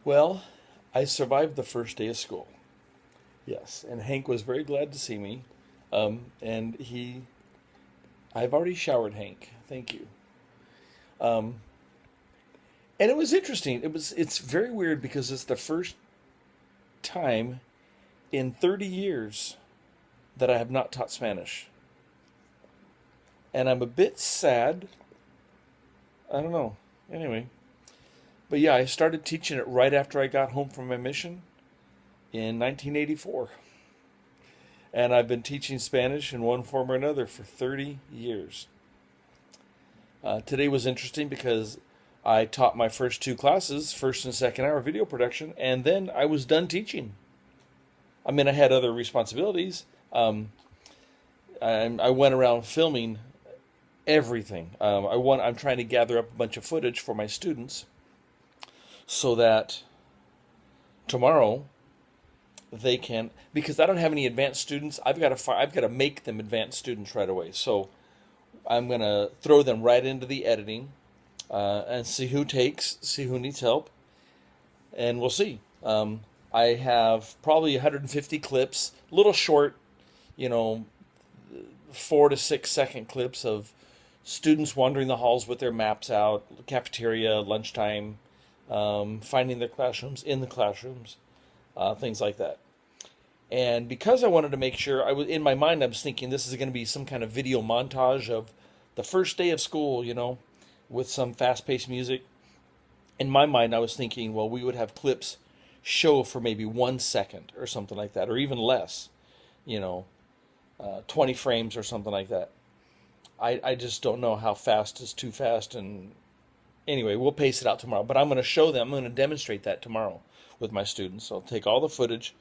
Well, I survived the first day of school. Yes, and Hank was very glad to see me. And I've already showered Hank. Thank you. Um, and it was interesting. It's very weird because it's the first time in 30 years that I have not taught Spanish. And I'm a bit sad. I don't know. Anyway, but yeah, I started teaching it right after I got home from my mission in 1984. And I've been teaching Spanish in one form or another for 30 years. Today was interesting because I taught my first two classes, first and second hour video production, and then I was done teaching. I mean, I had other responsibilities. I went around filming everything. I'm trying to gather up a bunch of footage for my students so that tomorrow they can, because I don't have any advanced students. I've got to make them advanced students right away. So I'm gonna throw them right into the editing and see see who needs help, and we'll see. I have probably 150 clips, little short, you know, 4 to 6 second clips of students wandering the halls with their maps out, cafeteria, lunchtime, finding their classrooms, in the classrooms, things like that. And because I wanted to make sure, I was in my mind, I was thinking this is going to be some kind of video montage of the first day of school, with some fast-paced music. In my mind, I was thinking, well, we would have clips show for maybe 1 second or something like that, or even less, you know, 20 frames or something like that. I just don't know how fast is too fast. And anyway, we'll pace it out tomorrow. But I'm going to show them, I'm going to demonstrate that tomorrow with my students. So I'll take all the footage,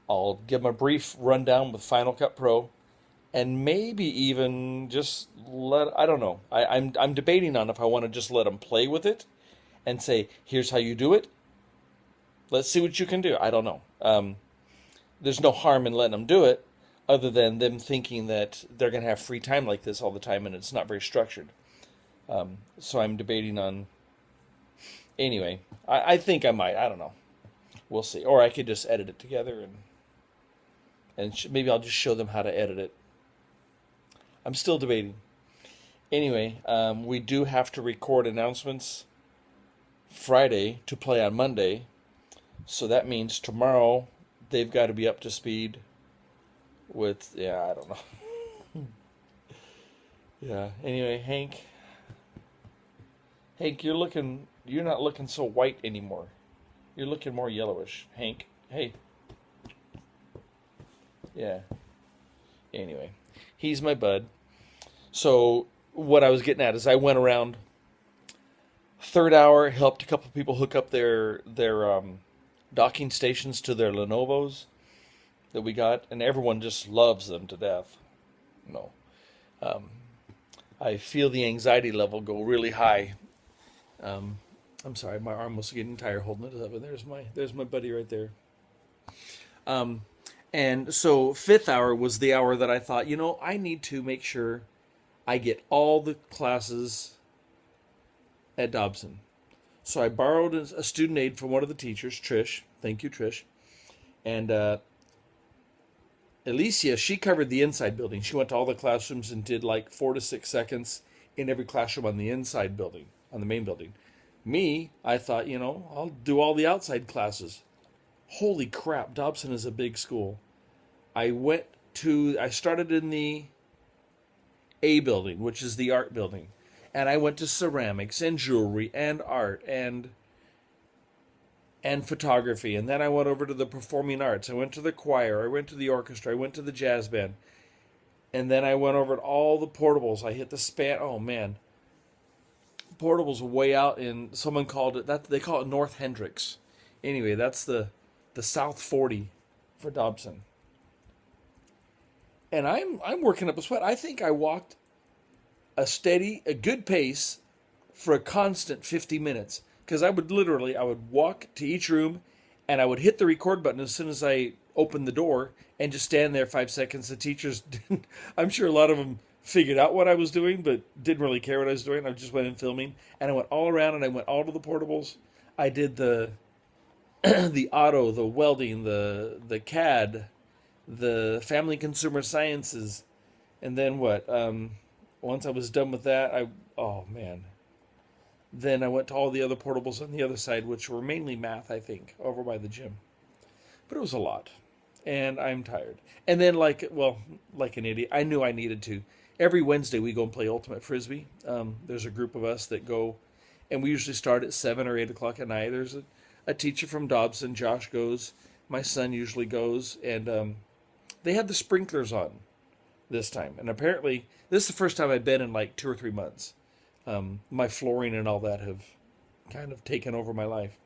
I'll give them a brief rundown with Final Cut Pro, and maybe even just I don't know. I'm debating on if I want to just let them play with it and say, here's how you do it. Let's see what you can do. I don't know. There's no harm in letting them do it, other than them thinking that they're going to have free time like this all the time, and it's not very structured. So I'm debating on. Anyway, I think I might. I don't know. We'll see. Or I could just edit it together, and maybe I'll just show them how to edit it. I'm still debating. Anyway, we do have to record announcements Friday to play on Monday. So that means tomorrow they've got to be up to speed with, yeah, I don't know. Yeah. Anyway, Hank, you're not looking so white anymore. You're looking more yellowish. Hank, hey. Yeah. Anyway, he's my bud. So what I was getting at is I went around third hour, helped a couple of people hook up their docking stations to their Lenovo's that we got, and everyone just loves them to death. No, um, I feel the anxiety level go really high. I'm sorry, my arm was getting tired holding it up, and there's my buddy right there. Um, and so fifth hour was the hour that I thought, I need to make sure I get all the classes at Dobson. So I borrowed a student aid from one of the teachers, Trish. Thank you, Trish. And Alicia, she covered the inside building. She went to all the classrooms and did like 4 to 6 seconds in every classroom on the inside building, on the main building. Me, I thought, I'll do all the outside classes. Holy crap, Dobson is a big school. I started in the A building, which is the art building. And I went to ceramics and jewelry and art and photography. And then I went over to the performing arts. I went to the choir. I went to the orchestra. I went to the jazz band. And then I went over to all the portables. I hit the span. Oh, man. Portables way out in, someone called it, they call it North Hendricks. Anyway, that's the South 40 for Dobson. And I'm working up a sweat. I think I walked a good pace for a constant 50 minutes. Because I would walk to each room and I would hit the record button as soon as I opened the door and just stand there 5 seconds. The teachers didn't, I'm sure a lot of them figured out what I was doing, but didn't really care what I was doing. I just went in filming and I went all around and I went all to the portables. I did the auto, the welding, the CAD, the family consumer sciences, and then what? Once I was done with that, oh man. Then I went to all the other portables on the other side, which were mainly math, I think, over by the gym. But it was a lot, and I'm tired. And then, like an idiot, I knew I needed to. Every Wednesday we go and play ultimate frisbee. There's a group of us that go, and we usually start at 7 or 8 o'clock at night. There's a teacher from Dobson, Josh goes. My son usually goes, and they had the sprinklers on this time. And apparently, this is the first time I've been in like 2 or 3 months. My flooring and all that have kind of taken over my life.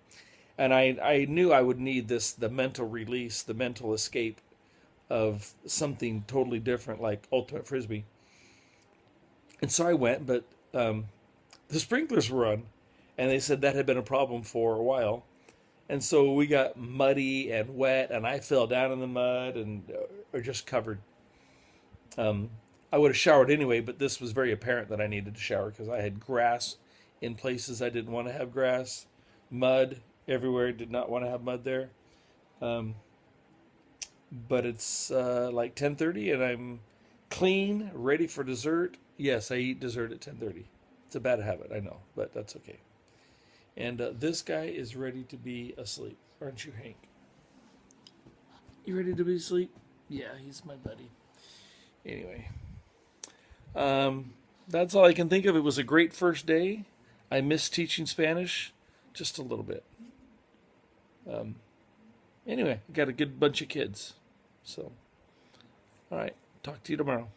And I knew I would need the mental release, the mental escape of something totally different like ultimate frisbee. And so I went, but the sprinklers were on, and they said that had been a problem for a while. And so we got muddy and wet, and I fell down in the mud and or just covered. I would have showered anyway, but this was very apparent that I needed to shower because I had grass in places I didn't want to have grass, mud everywhere, did not want to have mud there. But it's like 10:30, and I'm clean, ready for dessert. Yes, I eat dessert at 10:30. It's a bad habit, I know, but that's okay. And this guy is ready to be asleep. Aren't you, Hank? You ready to be asleep? Yeah, he's my buddy. Anyway, that's all I can think of. It was a great first day. I missed teaching Spanish just a little bit. Anyway, got a good bunch of kids. So, all right, talk to you tomorrow.